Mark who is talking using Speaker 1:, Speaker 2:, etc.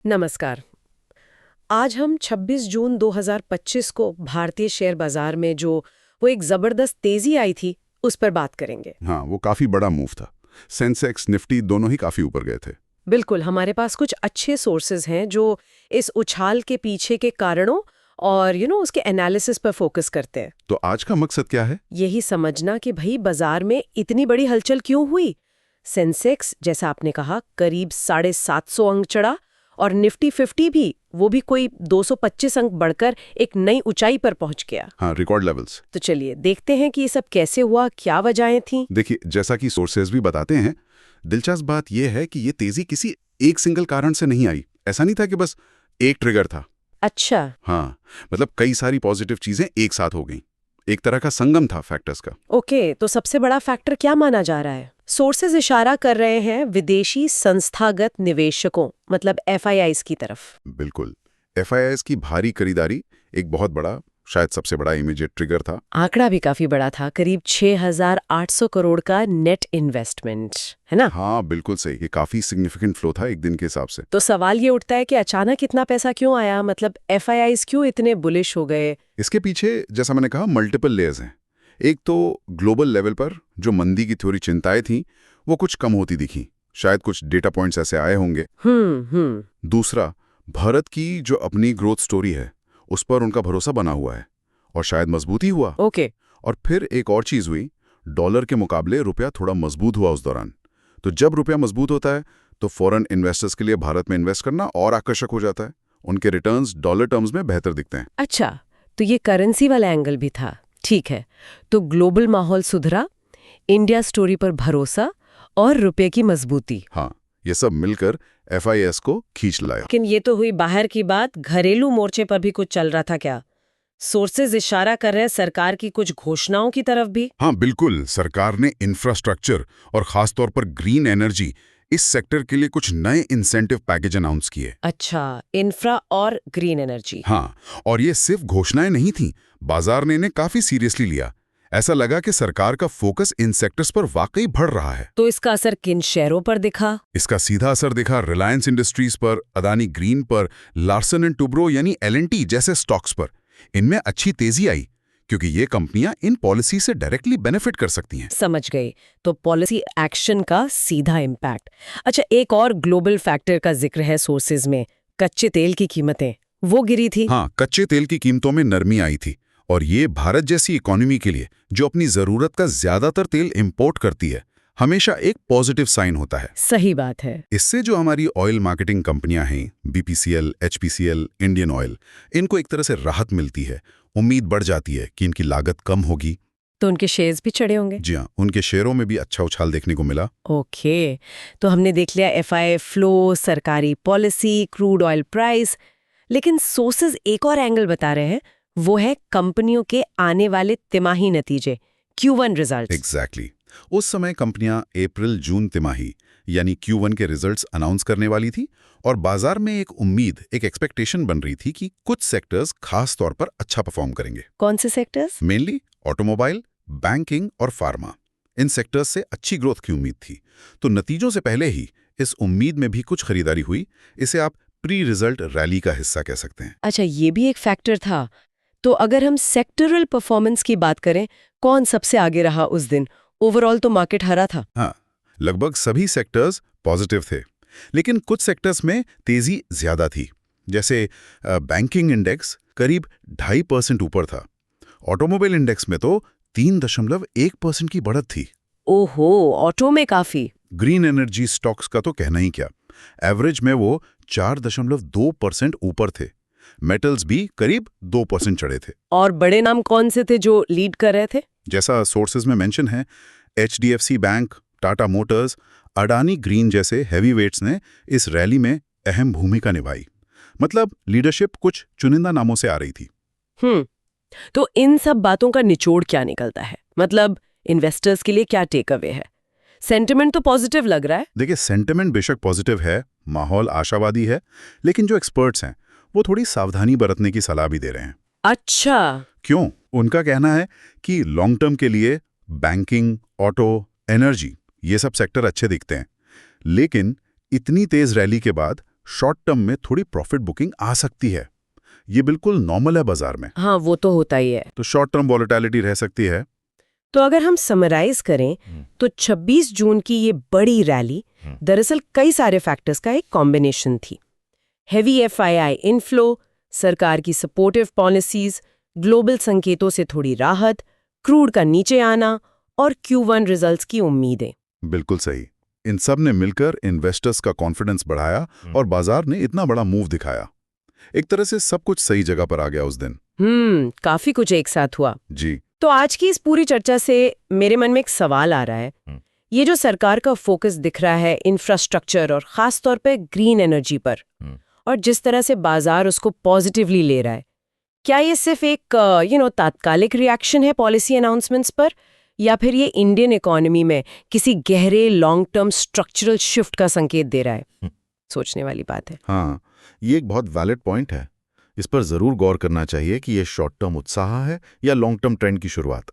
Speaker 1: नमस्कार। आज हम 26 जून 2025 को भारतीय शेयर बाजार में जो वो एक जबरदस्त तेजी आई थी उस पर बात करेंगे।
Speaker 2: हाँ, वो काफी बड़ा मूव था। सेंसेक्स निफ्टी दोनों ही काफी ऊपर गए थे।
Speaker 1: बिल्कुल, हमारे पास कुछ अच्छे सोर्सेज हैं जो इस उछाल के पीछे के कारणों और उसके एनालिसिस पर फोकस करते हैं।
Speaker 2: तो आज का मकसद क्या है?
Speaker 1: यही समझना कि भाई बाजार में इतनी बड़ी हलचल क्यों हुई। सेंसेक्स जैसा आपने कहा करीब 750 अंक चढ़ा और निफ्टी 50 भी वो भी कोई 225 अंक बढ़कर एक नई ऊंचाई पर पहुंच गया।
Speaker 2: हाँ, रिकॉर्ड लेवल्स।
Speaker 1: तो चलिए देखते हैं कि ये सब कैसे हुआ, क्या वजहें थीं।
Speaker 2: देखिए, जैसा कि सोर्सेज भी बताते हैं, दिलचस्प बात यह है कि ये तेजी किसी एक सिंगल कारण से नहीं आई। ऐसा नहीं था कि बस एक ट्रिगर था।
Speaker 1: अच्छा।
Speaker 2: हाँ, मतलब कई सारी पॉजिटिव चीजें एक साथ हो गईं। एक तरह का संगम था फैक्टर्स का।
Speaker 1: ओके, तो सबसे बड़ा फैक्टर क्या माना जा रहा है? सोर्सेज इशारा कर रहे हैं विदेशी संस्थागत निवेशकों मतलब FIIs की तरफ।
Speaker 2: बिल्कुल, FIIs की भारी खरीदारी एक बहुत बड़ा, शायद सबसे बड़ा इमीडिएट ट्रिगर था।
Speaker 1: आंकड़ा भी काफी बड़ा था, करीब 6,800 करोड़ का नेट इन्वेस्टमेंट, है ना?
Speaker 2: हाँ, बिल्कुल सही। ये काफी सिग्निफिकेंट फ्लो था एक दिन के हिसाब से।
Speaker 1: तो सवाल ये उठता है कि अचानक इतना पैसा क्यों आया, मतलब FIIs क्यों इतने बुलिश हो गए?
Speaker 2: इसके पीछे, जैसा मैंने कहा, मल्टीपल लेयर्स हैं। एक तो ग्लोबल लेवल पर जो मंदी की थोड़ी चिंताएं थीं, वो कुछ कम होती दिखी। शायद कुछ डेटा पॉइंट्स ऐसे आए होंगे। दूसरा, भारत की जो अपनी ग्रोथ स्टोरी है, उस पर उनका भरोसा बना हुआ है और शायद मजबूती हुआ।
Speaker 1: ओके।
Speaker 2: और फिर एक और चीज हुई, डॉलर के मुकाबले रुपया थोड़ा मजबूत हुआ उस दौरान। तो जब रुपया मजबूत होता है तो फॉरेन इन्वेस्टर्स के लिए भारत में इन्वेस्ट करना और आकर्षक हो जाता है। उनके रिटर्न्स डॉलर टर्म्स में बेहतर दिखते हैं।
Speaker 1: अच्छा, तो ये करेंसी वाला एंगल भी था। ठीक है, तो ग्लोबल माहौल सुधरा, इंडिया स्टोरी पर भरोसा और रुपए की मजबूती।
Speaker 2: हाँ, ये सब मिलकर FIS को खींच लाया।
Speaker 1: लेकिन ये तो हुई बाहर की बात, घरेलू मोर्चे पर भी कुछ चल रहा था क्या? सोर्सेज इशारा कर रहे हैं सरकार की कुछ घोषणाओं की तरफ भी।
Speaker 2: हाँ, बिल्कुल। सरकार ने इंफ्रास्ट्रक्चर और खासतौर पर ग्रीन एनर्जी, इस सेक्टर के लिए कुछ नए इंसेंटिव पैकेज अनाउंस किए।
Speaker 1: अच्छा, इंफ्रा और ग्रीन एनर्जी।
Speaker 2: हाँ, और ये सिर्फ घोषणाएं नहीं थीं, बाजार ने इन्हें काफी सीरियसली लिया। ऐसा लगा कि सरकार का फोकस इन सेक्टर्स पर वाकई बढ़ रहा है।
Speaker 1: तो इसका असर किन शेयरों पर दिखा?
Speaker 2: इसका सीधा असर दिखा रिलायंस इंडस्ट्रीज पर, अदानी ग्रीन पर, लार्सन एंड टुब्रो यानी LNT जैसे स्टॉक्स पर। इनमें अच्छी तेजी आई क्योंकि ये कंपनियां इन पॉलिसी से डायरेक्टली बेनिफिट कर सकती हैं।
Speaker 1: समझ गई, तो पॉलिसी एक्शन का सीधा इम्पैक्ट। अच्छा, एक और ग्लोबल फैक्टर का जिक्र है सोर्सेज में, कच्चे तेल की कीमतें वो गिरी थी।
Speaker 2: हाँ, कच्चे तेल की कीमतों में नरमी आई थी और ये भारत जैसी इकोनॉमी के लिए, जो अपनी जरूरत का ज्यादातर तेल इंपोर्ट करती है, हमेशा एक पॉजिटिव साइन होता है।
Speaker 1: सही बात है।
Speaker 2: इससे जो हमारी ऑयल मार्केटिंग कंपनियां हैं, BPCL, HPCL, इंडियन ऑयल, इनको एक तरह से राहत मिलती है। उम्मीद बढ़ जाती है कि इनकी लागत कम होगी।
Speaker 1: तो उनके शेयर्स भी चढ़े होंगे।
Speaker 2: जी हाँ, उनके शेयरों में भी अच्छा उछाल देखने को मिला।
Speaker 1: ओके, तो हमने देख लिया FII फ्लो, सरकारी पॉलिसी, क्रूड ऑयल प्राइस। लेकिन सोर्सेज एक और एंगल बता रहे हैं, वो है कंपनियों के आने वाले तिमाही नतीजे, Q1 रिजल्ट्स।
Speaker 2: एग्जैक्टली। उस समय कंपनियां अप्रैल-जून तिमाही यानी Q1 के रिजल्ट्स अनाउंस करने वाली थी और बाजार में एक उम्मीद, एक एक्सपेक्टेशन बन रही थी कि कुछ सेक्टर्स खास तौर पर अच्छा परफॉर्म करेंगे।
Speaker 1: कौन से सेक्टर्स?
Speaker 2: मेनली ऑटोमोबाइल, बैंकिंग और फार्मा। इन सेक्टर्स से अच्छी ग्रोथ की उम्मीद थी। तो नतीजों से पहले ही इस उम्मीद में भी कुछ खरीदारी हुई। इसे आप प्री रिजल्ट रैली का हिस्सा कह सकते हैं।
Speaker 1: अच्छा, ये भी एक फैक्टर था। तो अगर हम सेक्टरल परफॉर्मेंस की बात करें, कौन सबसे आगे रहा उस दिन? ओवरऑल तो मार्केट हरा था।
Speaker 2: हाँ, लगभग सभी सेक्टर्स पॉजिटिव थे, लेकिन कुछ सेक्टर्स में तेजी ज्यादा थी। जैसे बैंकिंग इंडेक्स करीब 2.5% ऊपर था। ऑटोमोबाइल इंडेक्स में तो 3.1% की बढ़त थी।
Speaker 1: ओहो, ऑटो में काफी।
Speaker 2: ग्रीन एनर्जी स्टॉक्स का तो कहना ही क्या, एवरेज में वो 4.2% ऊपर थे। मेटल्स भी करीब 2% चढ़े थे।
Speaker 1: और बड़े नाम कौन से थे जो लीड कर रहे थे?
Speaker 2: जैसा सोर्सेज में मेंशन है, HDFC bank, Tata Motors, Adani green जैसे हैवी वेट्स ने इस रैली में अहम भूमिका निभाई। मतलब लीडरशिप कुछ चुनिंदा नामों से आ रही थी।
Speaker 1: तो इन सब बातों का निचोड़ क्या निकलता है? मतलब इन्वेस्टर्स के लिए क्या टेक अवे है? सेंटिमेंट तो पॉजिटिव लग रहा है।
Speaker 2: देखिए, सेंटिमेंट बेशक पॉजिटिव है, माहौल आशावादी है, लेकिन जो एक्सपर्ट्स हैं वो थोड़ी सावधानी बरतने की सलाह भी दे रहे हैं।
Speaker 1: अच्छा।
Speaker 2: क्यों? उनका कहना है कि लॉन्ग टर्म के लिए बैंकिंग, ऑटो, एनर्जी, ये सब सेक्टर अच्छे दिखते हैं, लेकिन इतनी तेज रैली के बाद शॉर्ट टर्म में थोड़ी प्रॉफिट बुकिंग आ सकती है। ये बिल्कुल नॉर्मल है बाजार में।
Speaker 1: हाँ, वो तो होता ही है।
Speaker 2: तो शॉर्ट टर्म वॉलेटिलिटी रह सकती है।
Speaker 1: तो अगर हम समराइज करें तो 26 जून की ये बड़ी रैली दरअसल कई सारे फैक्टर्स का एक कॉम्बिनेशन थी। हेवी एफआईआई इनफ्लो, सरकार की सपोर्टिव पॉलिसीज, ग्लोबल संकेतों से थोड़ी राहत, क्रूड का नीचे आना और Q1 रिजल्ट्स की उम्मीदें।
Speaker 2: बिल्कुल सही। इन सब ने मिलकर इन्वेस्टर्स का कॉन्फिडेंस बढ़ाया और बाजार ने इतना बड़ा मूव दिखाया। एक तरह से सब कुछ सही जगह पर आ गया उस दिन।
Speaker 1: काफी कुछ एक साथ हुआ।
Speaker 2: जी।
Speaker 1: तो आज की इस पूरी चर्चा से मेरे मन में एक सवाल आ रहा है। ये जो सरकार का फोकस दिख रहा है इंफ्रास्ट्रक्चर और खास तौर पे ग्रीन एनर्जी पर, और जिस तरह से बाजार उसको पॉजिटिवली ले रहा है, क्या ये सिर्फ एक तात्कालिक रिएक्शन है पॉलिसी अनाउंसमेंट्स पर, या फिर ये इंडियन इकोनॉमी में किसी गहरे लॉन्ग टर्म स्ट्रक्चरल शिफ्ट का संकेत दे रहा है? सोचने वाली बात है।
Speaker 3: हाँ, ये एक बहुत वैलिड पॉइंट है। इस पर जरूर गौर करना चाहिए कि ये शॉर्ट टर्म उत्साह है या लॉन्ग टर्म ट्रेंड की शुरुआत।